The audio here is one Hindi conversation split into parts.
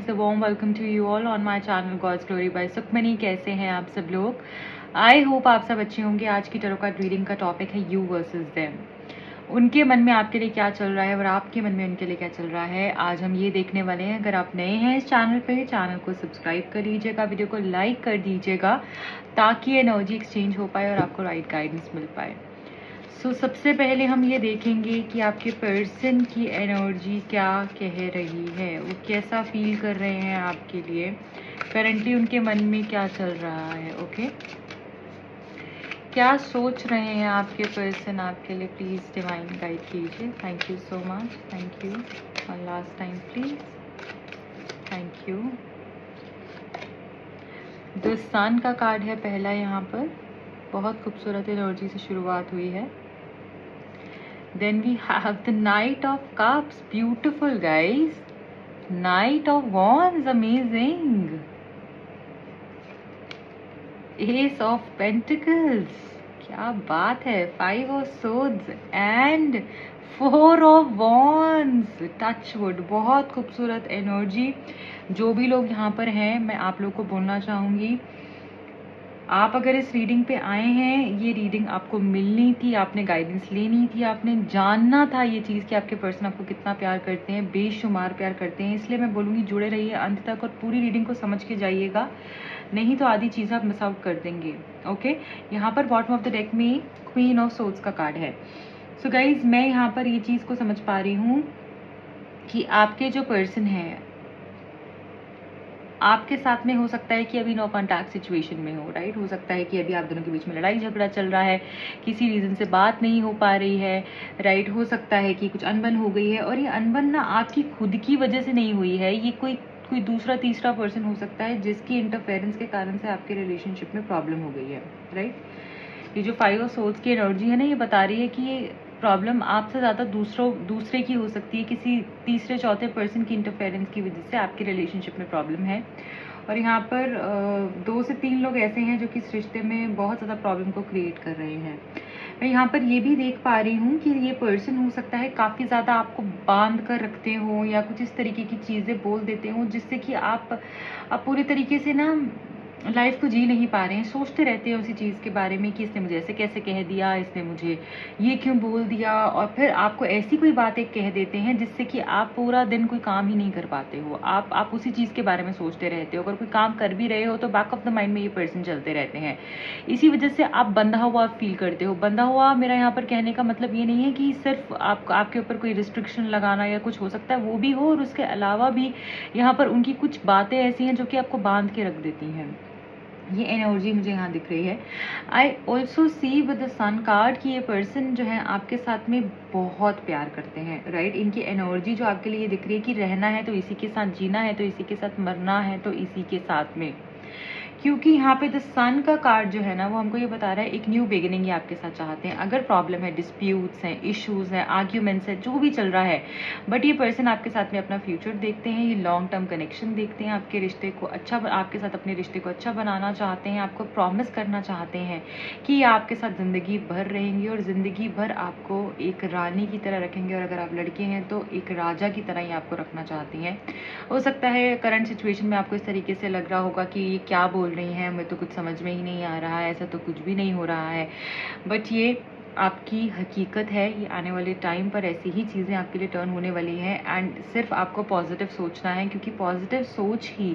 guys, a warm welcome to you all on my channel God's Glory by Sukhmani. कैसे हैं आप सब लोग? आई होप आप सब अच्छे होंगे। आज की टैरो कार्ड रीडिंग का टॉपिक है यू वर्सेस देम। उनके मन में आपके लिए क्या चल रहा है और आपके मन में उनके लिए क्या चल रहा है, आज हम ये देखने वाले हैं। अगर आप नए हैं इस चैनल पे, चैनल को सब्सक्राइब कर लीजिएगा, वीडियो को लाइक कर दीजिएगा ताकि एनर्जी एक्सचेंज हो पाए और आपको राइट गाइडेंस मिल पाए। सबसे पहले हम ये देखेंगे कि आपके पर्सन की एनर्जी क्या कह रही है, वो कैसा फील कर रहे हैं आपके लिए, करंटली उनके मन में क्या चल रहा है। ओके, क्या सोच रहे हैं आपके पर्सन आपके लिए, प्लीज डिवाइन गाइड कीजिए। Thank you so much, thank you. One last time please, thank you. The sun का कार्ड है पहला यहाँ पर, बहुत खूबसूरत एनर्जी से शुरुआत हुई है। Then we have the Knight of Cups, beautiful guys. Knight of Wands, amazing. Ace of Pentacles, क्या बात है। Five of Swords and Four of Wands, Touchwood, बहुत खूबसूरत एनर्जी। जो भी लोग यहाँ पर हैं, मैं आप लोग को बोलना चाहूँगी, आप अगर इस रीडिंग पे आए हैं, ये रीडिंग आपको मिलनी थी, आपने गाइडेंस लेनी थी, आपने जानना था ये चीज़ कि आपके पर्सन आपको कितना प्यार करते हैं, बेशुमार प्यार करते हैं। इसलिए मैं बोलूँगी जुड़े रहिए अंत तक और पूरी रीडिंग को समझ के जाइएगा, नहीं तो आधी चीज़ आप मिस आउट कर देंगे। ओके, यहाँ पर बॉटम ऑफ द डेक में क्वीन ऑफ सोर्ड्स का कार्ड है। सो गाइज, मैं यहाँ पर ये चीज़ को समझ पा रही हूँ कि आपके जो पर्सन है आपके साथ में, हो सकता है कि अभी नो कॉन्टैक्ट सिचुएशन में हो, राइट। हो सकता है कि अभी आप दोनों के बीच में लड़ाई झगड़ा चल रहा है, किसी रीज़न से बात नहीं हो पा रही है, राइट। हो सकता है कि कुछ अनबन हो गई है, और ये अनबन ना आपकी खुद की वजह से नहीं हुई है, ये कोई दूसरा तीसरा पर्सन हो सकता है जिसकी इंटरफेरेंस के कारण से आपके रिलेशनशिप में प्रॉब्लम हो गई है, राइट। ये जो फाइव ऑफ सोर्ड्स की एनर्जी है ना, ये बता रही है कि ये प्रॉब्लम आपसे ज़्यादा दूसरे की हो सकती है, किसी तीसरे चौथे पर्सन की इंटरफेरेंस की वजह से आपके रिलेशनशिप में प्रॉब्लम है। और यहाँ पर 2 से 3 लोग ऐसे हैं जो कि इस रिश्ते में बहुत ज़्यादा प्रॉब्लम को क्रिएट कर रहे हैं। मैं यहाँ पर ये भी देख पा रही हूँ कि ये पर्सन हो सकता है काफ़ी ज़्यादा आपको बांध कर रखते हो या कुछ इस तरीके की चीज़ें बोल देते हो जिससे कि आप पूरे तरीके से ना लाइफ को जी नहीं पा रहे हैं। सोचते रहते हैं उसी चीज़ के बारे में कि इसने मुझे ऐसे कैसे कह दिया, इसने मुझे ये क्यों बोल दिया, और फिर आपको ऐसी कोई बातें कह देते हैं जिससे कि आप पूरा दिन कोई काम ही नहीं कर पाते हो। आप उसी चीज़ के बारे में सोचते रहते हो। अगर कोई काम कर भी रहे हो तो बैक ऑफ द माइंड में ये पर्सन चलते रहते हैं। इसी वजह से आप बंधा हुआ फील करते हो। बंधा हुआ मेरा यहाँ पर कहने का मतलब ये नहीं है कि सिर्फ आपके ऊपर कोई रिस्ट्रिक्शन लगाना या कुछ हो सकता है, वो भी हो, और उसके अलावा भी यहाँ पर उनकी कुछ बातें ऐसी हैं जो कि आपको बांध के रख देती हैं। ये एनर्जी मुझे यहाँ दिख रही है। I also see with the sun card कि ये पर्सन जो है आपके साथ में बहुत प्यार करते हैं, राइट। इनकी एनर्जी जो आपके लिए दिख रही है कि रहना है तो इसी के साथ, जीना है तो इसी के साथ, मरना है तो इसी के साथ में। क्योंकि यहाँ पे द सन का कार्ड जो है ना, वो हमको ये बता रहा है एक न्यू बिगिनिंग ये आपके साथ चाहते हैं। अगर प्रॉब्लम है, डिस्प्यूट्स हैं, इश्यूज हैं, आर्ग्यूमेंट्स है, जो भी चल रहा है, बट ये पर्सन आपके साथ में अपना फ्यूचर देखते हैं, ये लॉन्ग टर्म कनेक्शन देखते हैं, आपके रिश्ते को अच्छा, आपके साथ अपने रिश्ते को अच्छा बनाना चाहते हैं, आपको प्रॉमिस करना चाहते हैं कि ये आपके साथ ज़िंदगी भर रहेंगे और ज़िंदगी भर आपको एक रानी की तरह रखेंगे, और अगर आप लड़के हैं तो एक राजा की तरह ही आपको रखना चाहती हैं। हो सकता है करंट सिचुएशन में आपको इस तरीके से लग रहा होगा कि ये क्या बोल रही हैं, हमें तो कुछ समझ में ही नहीं आ रहा है, ऐसा तो कुछ भी नहीं हो रहा है, बट ये आपकी हकीकत है। ये आने वाले टाइम पर ऐसी ही चीज़ें आपके लिए टर्न होने वाली हैं, एंड सिर्फ आपको पॉजिटिव सोचना है, क्योंकि पॉजिटिव सोच ही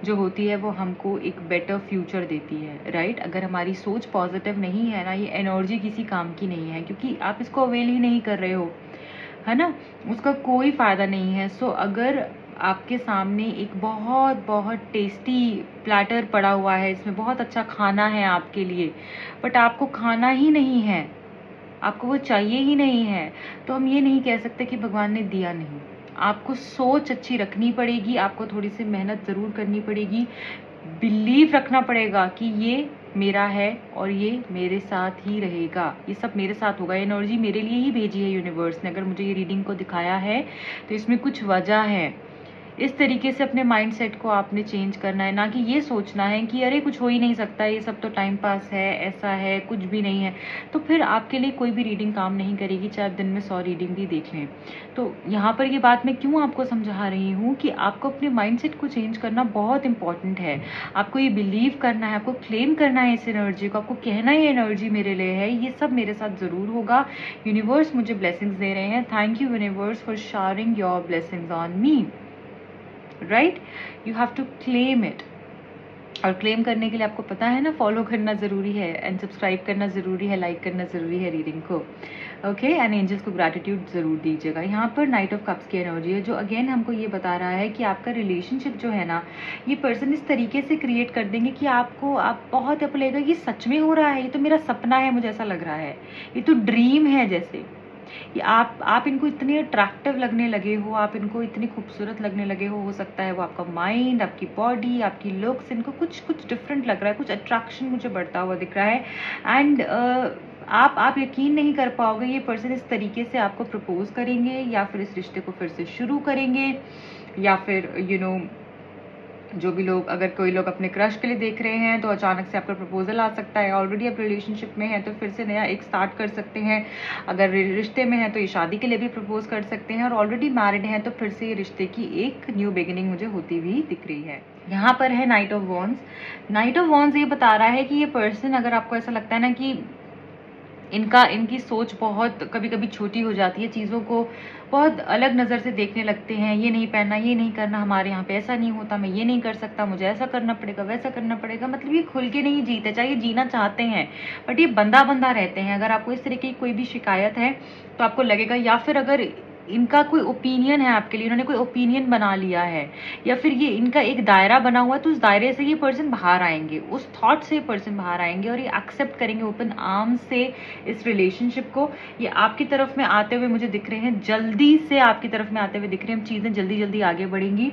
जो होती है वो हमको एक बेटर फ्यूचर देती है, राइट। अगर हमारी सोच पॉजिटिव नहीं है ना, ये एनर्जी किसी काम की नहीं है, क्योंकि आप इसको अवेल ही नहीं कर रहे हो, है ना, उसका कोई फ़ायदा नहीं है। सो अगर आपके सामने एक बहुत बहुत टेस्टी प्लेटर पड़ा हुआ है, इसमें बहुत अच्छा खाना है आपके लिए, बट आपको खाना ही नहीं है, आपको वो चाहिए ही नहीं है, तो हम ये नहीं कह सकते कि भगवान ने दिया नहीं। आपको सोच अच्छी रखनी पड़ेगी, आपको थोड़ी सी मेहनत ज़रूर करनी पड़ेगी, बिलीव रखना पड़ेगा कि ये मेरा है और ये मेरे साथ ही रहेगा, ये सब मेरे साथ होगा। एनर्जी मेरे लिए ही भेजी है यूनिवर्स ने। अगर मुझे ये रीडिंग को दिखाया है तो इसमें कुछ वजह है। इस तरीके से अपने माइंडसेट को आपने चेंज करना है, ना कि ये सोचना है कि अरे कुछ हो ही नहीं सकता, ये सब तो टाइम पास है, ऐसा है, कुछ भी नहीं है। तो फिर आपके लिए कोई भी रीडिंग काम नहीं करेगी, चाहे आप दिन में 100 रीडिंग भी देख लें। तो यहाँ पर ये बात मैं क्यों आपको समझा रही हूँ कि आपको अपने माइंडसेट को चेंज करना बहुत इंपॉर्टेंट है। आपको ये बिलीव करना है, आपको क्लेम करना है इस एनर्जी को, आपको कहना है ये एनर्जी मेरे लिए है, ये सब मेरे साथ ज़रूर होगा। यूनिवर्स मुझे ब्लेसिंग्स दे रहे हैं। Thank you universe for showering your blessings on me, right? You have to claim it. और क्लेम करने के लिए आपको पता है ना, फॉलो करना ज़रूरी है, एंड सब्सक्राइब करना ज़रूरी है, लाइक करना ज़रूरी है रीडिंग को, ओके? एंड एंजल्स को ग्रैटिट्यूड ज़रूर दीजिएगा। यहाँ पर नाइट ऑफ कप्स की एनर्जी है, जो अगेन हमको ये बता रहा है कि आपका रिलेशनशिप जो है ना, ये पर्सन इस तरीके से क्रिएट कर देंगे कि आप बहुत आपको लगेगा ये सच में हो रहा है, ये तो मेरा सपना है, मुझे ऐसा लग रहा है, ये तो ड्रीम है जैसे। कि आप इनको इतने अट्रैक्टिव लगने लगे हो, आप इनको इतनी खूबसूरत लगने लगे हो सकता है वो आपका माइंड, आपकी बॉडी, आपकी लुक्स, इनको कुछ डिफरेंट लग रहा है, कुछ अट्रैक्शन मुझे बढ़ता हुआ दिख रहा है। एंड आप यकीन नहीं कर पाओगे, ये पर्सन इस तरीके से आपको प्रपोज करेंगे, या फिर इस रिश्ते को फिर से शुरू करेंगे, या फिर जो भी लोग, अगर कोई लोग अपने क्रश के लिए देख रहे हैं तो अचानक से आपका प्रपोजल आ सकता है। ऑलरेडी आप रिलेशनशिप में हैं तो फिर से नया एक स्टार्ट कर सकते हैं। अगर रिश्ते में हैं तो ये शादी के लिए भी प्रपोज कर सकते हैं, और ऑलरेडी मैरिड हैं तो फिर से ये रिश्ते की एक न्यू बिगिनिंग मुझे होती हुई दिख रही है। यहाँ पर है night of wands. Night of wands ये बता रहा है कि ये पर्सन, अगर आपको ऐसा लगता है ना कि इनकी सोच बहुत कभी कभी छोटी हो जाती है, चीज़ों को बहुत अलग नज़र से देखने लगते हैं, ये नहीं पहनना, ये नहीं करना, हमारे यहाँ पे ऐसा नहीं होता, मैं ये नहीं कर सकता, मुझे ऐसा करना पड़ेगा, वैसा करना पड़ेगा। मतलब ये खुल के नहीं जीते, चाहे जीना चाहते हैं बट ये बंदा रहते हैं। अगर आपको इस तरह की कोई भी शिकायत है तो आपको लगेगा, या फिर अगर इनका कोई ओपिनियन है आपके लिए, इन्होंने कोई ओपिनियन बना लिया है, या फिर ये इनका एक दायरा बना हुआ है, तो उस दायरे से ये पर्सन बाहर आएंगे, उस थॉट से ये पर्सन बाहर आएंगे, और ये एक्सेप्ट करेंगे ओपन आर्म्स से इस रिलेशनशिप को। ये आपकी तरफ में आते हुए मुझे दिख रहे हैं, जल्दी से आपकी तरफ में आते हुए दिख रहे हैं, चीज़ें जल्दी जल्दी आगे बढ़ेंगी।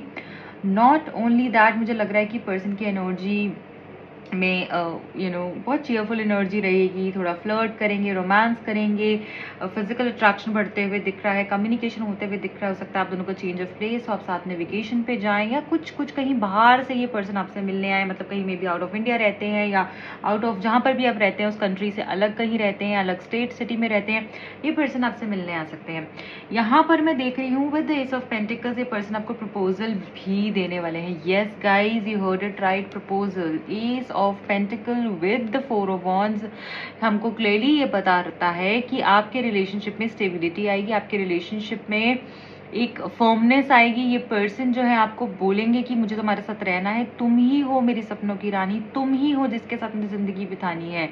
नॉट ओनली दैट, मुझे लग रहा है कि पर्सन की एनर्जी में बहुत चीयरफुल एनर्जी रहेगी, थोड़ा फ्लर्ट करेंगे, रोमांस करेंगे, फिजिकल अट्रैक्शन बढ़ते हुए दिख रहा है, कम्युनिकेशन होते हुए दिख रहा है। हो सकता है आप दोनों को चेंज ऑफ प्लेस हो, आप साथ में वेकेशन पे जाएं, या कुछ कहीं बाहर से ये पर्सन आपसे मिलने आए, मतलब कहीं में भी आउट ऑफ इंडिया रहते हैं, या आउट ऑफ जहाँ पर भी आप रहते हैं उस कंट्री से अलग कहीं रहते हैं, अलग स्टेट सिटी में रहते हैं, ये पर्सन आपसे मिलने आ सकते हैं। यहाँ पर मैं देख रही हूँ with the S of pentacles, ये पर्सन आपको प्रपोजल भी देने वाले हैं। Yes guys, you heard it right, proposal. S of pentacle with the 4 of wands हमको क्लियरली ये बताता है कि आपके रिलेशनशिप में स्टेबिलिटी आएगी, आपके रिलेशनशिप में एक फर्मनेस आएगी। ये पर्सन जो है आपको बोलेंगे कि मुझे तुम्हारे साथ रहना है, तुम ही हो मेरी सपनों की रानी, तुम ही हो जिसके साथ मुझे जिंदगी बितानी है,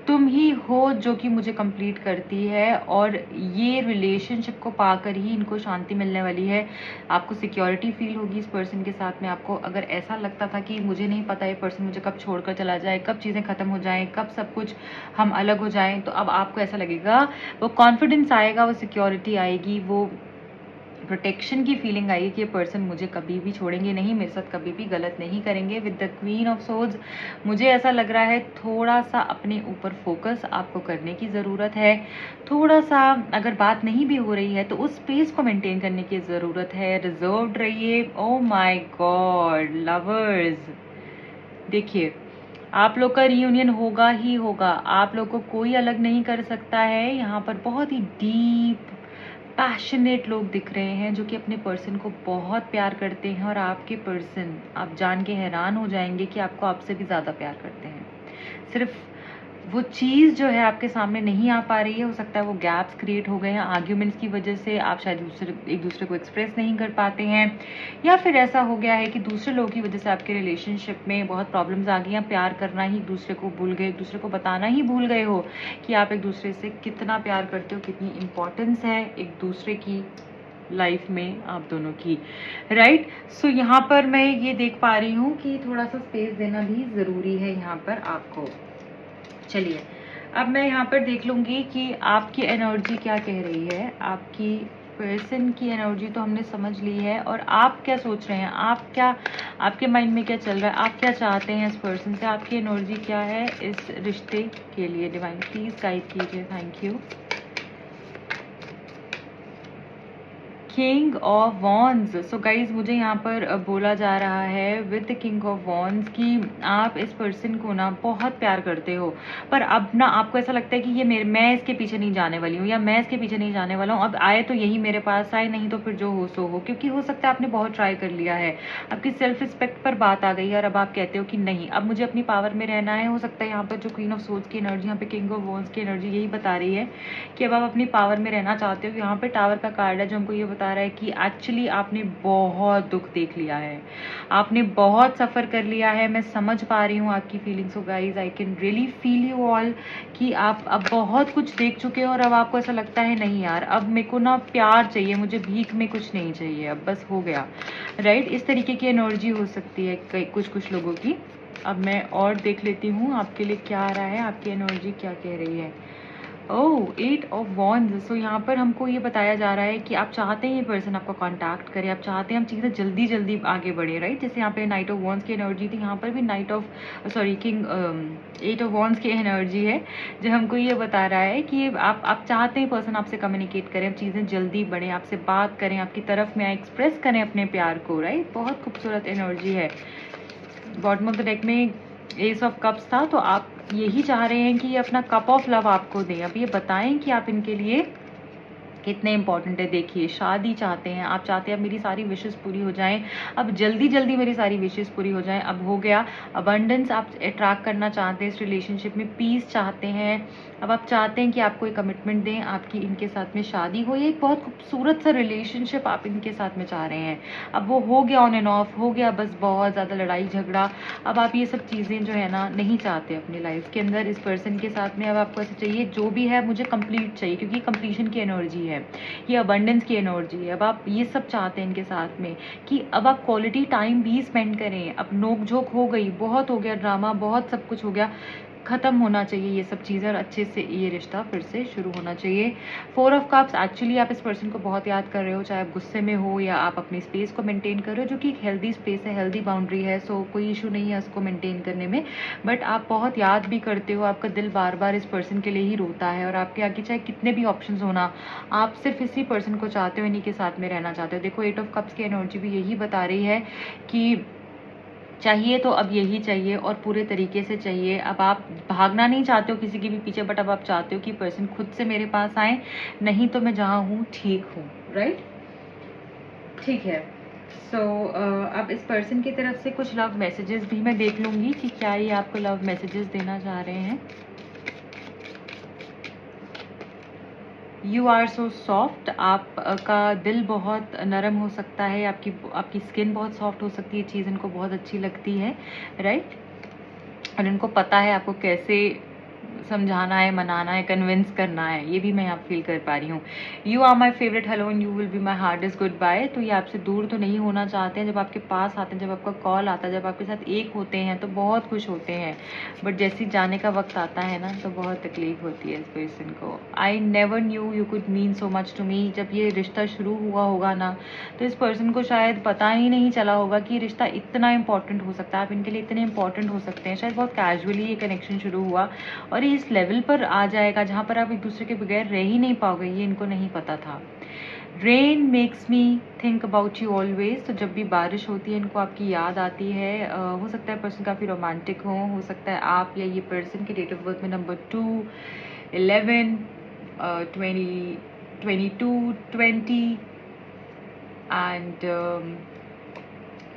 तुम ही हो जो कि मुझे कंप्लीट करती है। और ये रिलेशनशिप को पाकर ही इनको शांति मिलने वाली है। आपको सिक्योरिटी फील होगी इस पर्सन के साथ में। आपको अगर ऐसा लगता था कि मुझे नहीं पता ये पर्सन मुझे कब छोड़कर चला जाए, कब चीज़ें खत्म हो जाएं, कब सब कुछ हम अलग हो जाएं, तो अब आपको ऐसा लगेगा, वो कॉन्फिडेंस आएगा, वो सिक्योरिटी आएगी, वो प्रोटेक्शन की फीलिंग आई कि ये पर्सन मुझे कभी भी छोड़ेंगे नहीं, मेरे साथ कभी भी गलत नहीं करेंगे। With the queen of swords मुझे ऐसा लग रहा है थोड़ा सा अपने ऊपर फोकस आपको करने की ज़रूरत है। थोड़ा सा अगर बात नहीं भी हो रही है तो उस स्पेस को मेंटेन करने की ज़रूरत है। रिजर्व्ड रहिए। ओ माय गॉड लवर्स, देखिए आप लोग का रियूनियन होगा ही होगा, आप लोग को कोई अलग नहीं कर सकता है। यहाँ पर बहुत ही डीप पैशनेट लोग दिख रहे हैं जो कि अपने पर्सन को बहुत प्यार करते हैं, और आपके पर्सन, आप जान के हैरान हो जाएंगे कि आपको आपसे भी ज़्यादा प्यार करते हैं। सिर्फ वो चीज़ जो है आपके सामने नहीं आ पा रही है, हो सकता है वो गैप्स क्रिएट हो गए हैं आर्ग्यूमेंट्स की वजह से, आप शायद एक दूसरे को एक्सप्रेस नहीं कर पाते हैं, या फिर ऐसा हो गया है कि दूसरे लोगों की वजह से आपके रिलेशनशिप में बहुत प्रॉब्लम्स आ गई हैं। प्यार करना ही एक दूसरे को भूल गए, एक दूसरे को बताना ही भूल गए हो कि आप एक दूसरे से कितना प्यार करते हो, कितनी इम्पोर्टेंस है एक दूसरे की लाइफ में आप दोनों की, राइट? सो यहाँ पर मैं ये देख पा रही हूँ कि थोड़ा सा स्पेस देना भी ज़रूरी है यहाँ पर आपको। चलिए अब मैं यहाँ पर देख लूँगी कि आपकी एनर्जी क्या कह रही है। आपकी पर्सन की एनर्जी तो हमने समझ ली है, और आप क्या सोच रहे हैं, आप क्या, आपके माइंड में क्या चल रहा है, आप क्या चाहते हैं इस पर्सन से, आपकी एनर्जी क्या है इस रिश्ते के लिए। डिवाइन प्लीज गाइड कीजिए, thank you. King of wands. So guys मुझे यहाँ पर बोला जा रहा है with the king of wands कि आप इस पर्सन को ना बहुत प्यार करते हो, पर अब ना आपको ऐसा लगता है कि ये मैं इसके पीछे नहीं जाने वाली हूँ, या मैं इसके पीछे नहीं जाने वाला हूँ। अब आए तो यही मेरे पास आए, नहीं तो फिर जो हो सो हो, क्योंकि हो सकता है आपने बहुत ट्राई कर लिया है, आपकी सेल्फ रिस्पेक्ट पर बात आ गई है और अब आप कहते हो कि नहीं, अब मुझे अपनी पावर में रहना है। हो सकता है यहाँ पर जो क्वीन ऑफ सोल्स की एनर्जी, यहाँ पे किंग ऑफ वॉन्ड्स की एनर्जी यही बता रही है कि अब आप अपनी पावर में रहना चाहते हो। यहाँ पे टावर का कार्ड है जो हमको ये बता रहा है कि एक्चुअली आपने बहुत दुख देख लिया है, आपने बहुत सफ़र कर लिया है। मैं समझ पा रही हूँ आपकी फीलिंग्स को guys, I can really feel you all कि आप अब बहुत कुछ देख चुके हो और अब आपको ऐसा लगता है नहीं यार, अब मेरे को ना प्यार चाहिए, मुझे भीख में कुछ नहीं चाहिए, अब बस हो गया, राइट। इस तरीके की एनर्जी हो सकती है कुछ लोगों की। अब मैं और देख लेती हूँ आपके लिए क्या आ रहा है, आपकी एनर्जी क्या कह रही है। ओह, 8 ऑफ वॉन्ड्स। सो यहाँ पर हमको ये बताया जा रहा है कि आप चाहते हैं ये पर्सन आपको कांटेक्ट करे, आप चाहते हैं हम चीज़ें जल्दी जल्दी आगे बढ़े, राइट। जैसे यहाँ पे नाइट ऑफ वॉन्ड्स की एनर्जी थी, यहाँ पर भी night of king 8 of wands की एनर्जी है जो हमको ये बता रहा है कि आप चाहते हैं पर्सन आपसे कम्युनिकेट करें, चीज़ें जल्दी बढ़ें, आपसे बात करें, आपकी तरफ में एक्सप्रेस करें अपने प्यार को, राइट। बहुत खूबसूरत एनर्जी है। बॉटम ऑफ द डेक में एस ऑफ कप्स था, तो आप यही चाह रहे हैं कि ये अपना कप ऑफ लव आपको दें। अब ये बताएं कि आप इनके लिए कितने इंपॉर्टेंट है। देखिए, शादी चाहते हैं, आप चाहते हैं अब मेरी सारी विशेस पूरी हो जाएं, अब जल्दी जल्दी मेरी सारी विशेस पूरी हो जाएं, अब हो गया। अबंडेंस आप अट्रैक्ट करना चाहते हैं इस रिलेशनशिप में, पीस चाहते हैं, अब आप चाहते हैं कि आपको एक कमिटमेंट दें, आपकी इनके साथ में शादी हो, ये एक बहुत खूबसूरत सा रिलेशनशिप आप इनके साथ में चाह रहे हैं। अब वो हो गया ऑन एंड ऑफ, हो गया बस बहुत ज़्यादा लड़ाई झगड़ा, अब आप ये सब चीज़ें जो है ना नहीं चाहते अपनी लाइफ के अंदर इस पर्सन के साथ में। अब आपको ऐसा चाहिए जो भी है मुझे कंप्लीट चाहिए, क्योंकि कंप्लीशन की एनर्जी है, ये अबंडेंस की एनर्जी है। अब आप ये सब चाहते हैं इनके साथ में कि अब आप क्वालिटी टाइम भी स्पेंड करें। अब नोक झोंक हो गई, बहुत हो गया ड्रामा, बहुत सब कुछ हो गया, खत्म होना चाहिए ये सब चीज़ें और अच्छे से ये रिश्ता फिर से शुरू होना चाहिए। 4 ऑफ कप्स, एक्चुअली आप इस पर्सन को बहुत याद कर रहे हो, चाहे आप गुस्से में हो या आप अपनी स्पेस को मेंटेन कर रहे हो, जो कि एक हेल्दी स्पेस है, हेल्दी बाउंड्री है, सो कोई इशू नहीं है उसको मेंटेन करने में। बट आप बहुत याद भी करते हो, आपका दिल बार बार इस पर्सन के लिए ही रोता है और आपके आगे चाहे कितने भी ऑप्शंस होना, आप सिर्फ इसी पर्सन को चाहते हो, इन्हीं के साथ में रहना चाहते हो। देखो, 8 ऑफ कप्स की एनर्जी भी यही बता रही है कि चाहिए तो अब यही चाहिए और पूरे तरीके से चाहिए। अब आप भागना नहीं चाहते हो किसी के भी पीछे, बट अब आप चाहते हो कि पर्सन खुद से मेरे पास आए, नहीं तो मैं जहाँ हूँ ठीक हूँ, राइट। ठीक है। सो अब इस पर्सन की तरफ से कुछ लव मैसेजेस भी मैं देख लूँगी कि क्या ये आपको लव मैसेजेस देना चाह रहे हैं। यू आर सो सॉफ्ट, आपका दिल बहुत नरम हो सकता है, आपकी स्किन बहुत सॉफ्ट हो सकती है, चीज़ इनको बहुत अच्छी लगती है, राइट। और इनको पता है आपको कैसे समझाना है, मनाना है, कन्विंस करना है, ये भी मैं यहाँ फील कर पा रही हूँ। You are my favourite hello and you will be my hardest goodbye. तो ये आपसे दूर तो नहीं होना चाहते हैं, जब आपके पास आते हैं, जब आपका कॉल आता है, जब आपके साथ एक होते हैं तो बहुत खुश होते हैं, बट जैसे जाने का वक्त आता है ना तो बहुत तकलीफ होती है इस पर्सन को। I never knew you could mean so much to me. जब ये रिश्ता शुरू हुआ होगा ना तो इस पर्सन को शायद पता ही नहीं चला होगा कि रिश्ता इतना इंपॉर्टेंट हो सकता है, आप इनके लिए इतने इंपॉर्टेंट हो सकते हैं। शायद बहुत कैजुअली ये कनेक्शन शुरू हुआ और ये इस लेवल पर आ जाएगा जहाँ पर आप एक दूसरे के बगैर रह ही नहीं पाओगे, ये इनको नहीं पता था। Rain makes me think about you always. तो जब भी बारिश होती है इनको आपकी याद आती है। हो सकता है पर्सन काफ़ी रोमांटिक हो सकता है आप या ये पर्सन की डेट ऑफ बर्थ में नंबर 2, 11, 20, 22, 20 एंड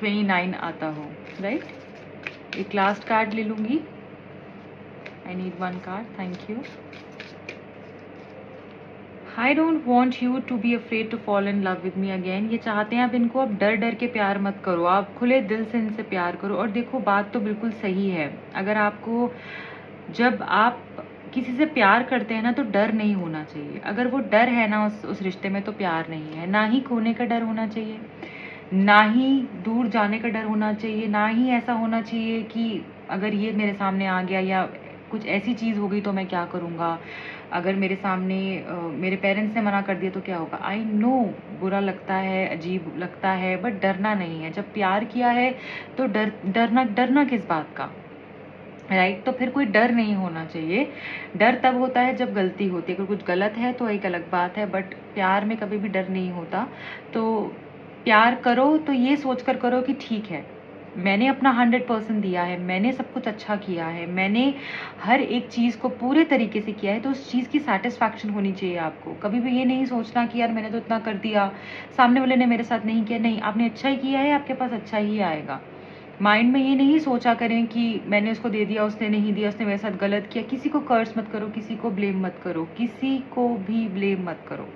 29 आता हो, राइट। एक लास्ट कार्ड ले लूँगी। I need one card, thank you. I don't want you to be afraid to fall in love with me again. ये चाहते हैं आप इनको अब डर डर के प्यार मत करो, आप खुले दिल से इनसे प्यार करो। और देखो, बात तो बिल्कुल सही है, अगर आपको जब आप किसी से प्यार करते हैं ना तो डर नहीं होना चाहिए। अगर वो डर है ना उस रिश्ते में तो प्यार नहीं है। ना ही खोने का डर होना चाहिए, ना ही दूर जाने का डर होना चाहिए, ना ही ऐसा होना चाहिए कि अगर ये मेरे सामने आ गया या कुछ ऐसी चीज़ हो गई तो मैं क्या करूँगा, अगर मेरे सामने मेरे पेरेंट्स ने मना कर दिया तो क्या होगा। आई नो बुरा लगता है, अजीब लगता है, बट डरना नहीं है। जब प्यार किया है तो डरना किस बात का, राइट। तो फिर कोई डर नहीं होना चाहिए। डर तब होता है जब गलती होती है, अगर कुछ गलत है तो एक अलग बात है, बट प्यार में कभी भी डर नहीं होता। तो प्यार करो तो ये सोच कर करो कि ठीक है, मैंने अपना 100% दिया है, मैंने सब कुछ अच्छा किया है, मैंने हर एक चीज़ को पूरे तरीके से किया है, तो उस चीज़ की सैटिस्फैक्शन होनी चाहिए आपको। कभी भी ये नहीं सोचना कि यार मैंने तो इतना कर दिया, सामने वाले ने मेरे साथ नहीं किया। नहीं, आपने अच्छा ही किया है, आपके पास अच्छा ही आएगा। माइंड में ये नहीं सोचा करें कि मैंने उसको दे दिया, उसने नहीं दिया, उसने मेरे साथ गलत किया। किसी को कर्स मत करो, किसी को ब्लेम मत करो, किसी को भी ब्लेम मत करो।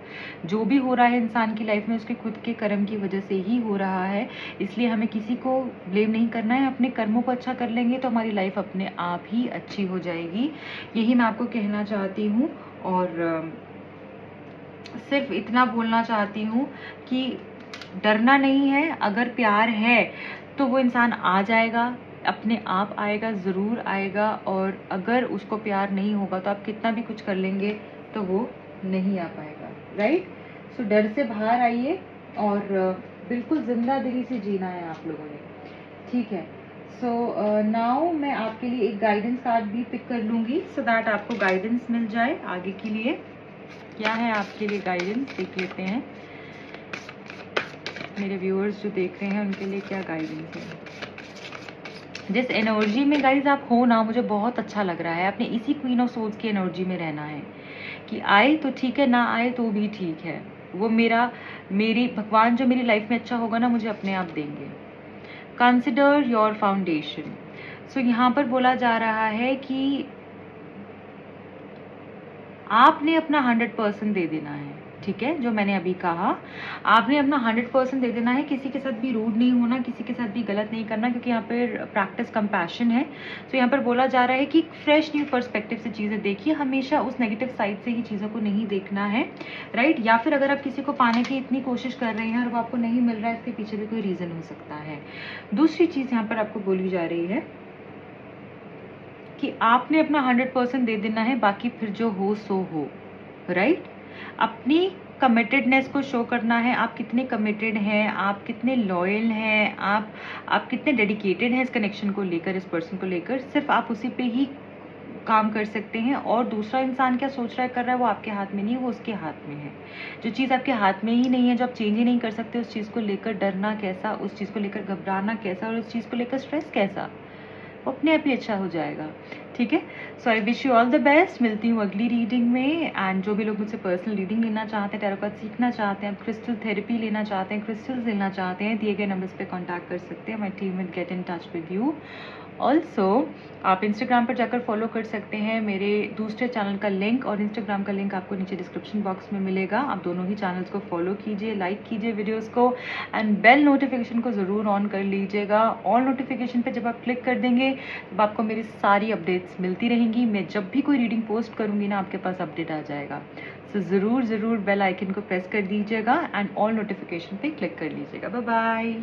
जो भी हो रहा है इंसान की लाइफ में उसके खुद के कर्म की वजह से ही हो रहा है, इसलिए हमें किसी को ब्लेम नहीं करना है। अपने कर्मों को अच्छा कर लेंगे तो हमारी लाइफ अपने आप ही अच्छी हो जाएगी। यही मैं आपको कहना चाहती हूँ। और सिर्फ इतना बोलना चाहती हूँ कि डरना नहीं है। अगर प्यार है तो वो इंसान आ जाएगा, अपने आप आएगा, ज़रूर आएगा। और अगर उसको प्यार नहीं होगा तो आप कितना भी कुछ कर लेंगे तो वो नहीं आ पाएगा। राइट। सो डर से बाहर आइए और बिल्कुल जिंदा दिली से जीना है आप लोगों ने। ठीक है। सो नाउ मैं आपके लिए एक गाइडेंस कार्ड भी पिक कर लूँगी, सो दैट आपको गाइडेंस मिल जाए आगे के लिए। क्या है आपके लिए गाइडेंस, देख लेते हैं। मेरे व्यूअर्स जो देख रहे हैं उनके लिए क्या गाइडेंस है। जिस एनर्जी में गाइज आप हो ना, मुझे बहुत अच्छा लग रहा है। आपने इसी क्वीन ऑफ सोल्स की एनर्जी में रहना है कि आए तो ठीक है, ना आए तो भी ठीक है। वो मेरी भगवान जो मेरी लाइफ में अच्छा होगा ना, मुझे अपने आप देंगे। Consider your foundation. सो यहाँ पर बोला जा रहा है कि आपने अपना 100% दे देना है। ठीक है, जो मैंने अभी कहा, आपने अपना 100% दे देना है। किसी के साथ भी रूड नहीं होना, किसी के साथ भी गलत नहीं करना, क्योंकि यहाँ पर प्रैक्टिस कंपैशन है। तो यहाँ पर बोला जा रहा है कि फ्रेश न्यू पर्सपेक्टिव से चीज़ें देखिए, हमेशा उस नेगेटिव साइड से ही चीज़ों को नहीं देखना है। राइट। या फिर अगर आप किसी को पाने की इतनी कोशिश कर रहे हैं और वो आपको नहीं मिल रहा है, इसके पीछे भी कोई रीज़न हो सकता है। दूसरी चीज़ यहाँ पर आपको बोली जा रही है कि आपने अपना 100% दे देना है, बाकी फिर जो हो सो हो। राइट। अपनी कमिटेडनेस को शो करना है। आप कितने कमिटेड हैं, आप कितने लॉयल हैं, आप कितने डेडिकेटेड हैं इस कनेक्शन को लेकर, इस पर्सन को लेकर। सिर्फ आप उसी पे ही काम कर सकते हैं। और दूसरा इंसान क्या सोच रहा है, कर रहा है, वो आपके हाथ में नहीं है, वो उसके हाथ में है। जो चीज़ आपके हाथ में ही नहीं है, जो आप चेंज ही नहीं कर सकते, उस चीज़ को लेकर डरना कैसा, उस चीज़ को लेकर घबराना कैसा, और उस चीज़ को लेकर स्ट्रेस कैसा, वो अपने आप ही अच्छा हो जाएगा। ठीक है। So I wish you all the best. मिलती हूँ अगली रीडिंग में। एंड जो भी लोग मुझसे पर्सनल रीडिंग लेना चाहते हैं, टैरो कार्ड सीखना चाहते हैं, क्रिस्टल थेरेपी लेना चाहते हैं, क्रिस्टल्स लेना चाहते हैं, दिए गए नंबर्स पे कांटेक्ट कर सकते हैं। My team will get in touch with you. Also आप इंस्टाग्राम पर जाकर फॉलो कर सकते हैं। मेरे दूसरे चैनल का लिंक और इंस्टाग्राम का लिंक आपको नीचे डिस्क्रिप्शन बॉक्स में मिलेगा। आप दोनों ही चैनल्स को फॉलो कीजिए, लाइक कीजिए वीडियोस को, एंड बेल नोटिफिकेशन को ज़रूर ऑन कर लीजिएगा। ऑल नोटिफिकेशन पे जब आप क्लिक कर देंगे तब आपको मेरी सारी अपडेट्स मिलती रहेंगी। मैं जब भी कोई रीडिंग पोस्ट करूँगी ना, आपके पास अपडेट आ जाएगा। सो ज़रूर बेल आइकन को प्रेस कर दीजिएगा एंड ऑल नोटिफिकेशन पे क्लिक कर लीजिएगा। Bye bye.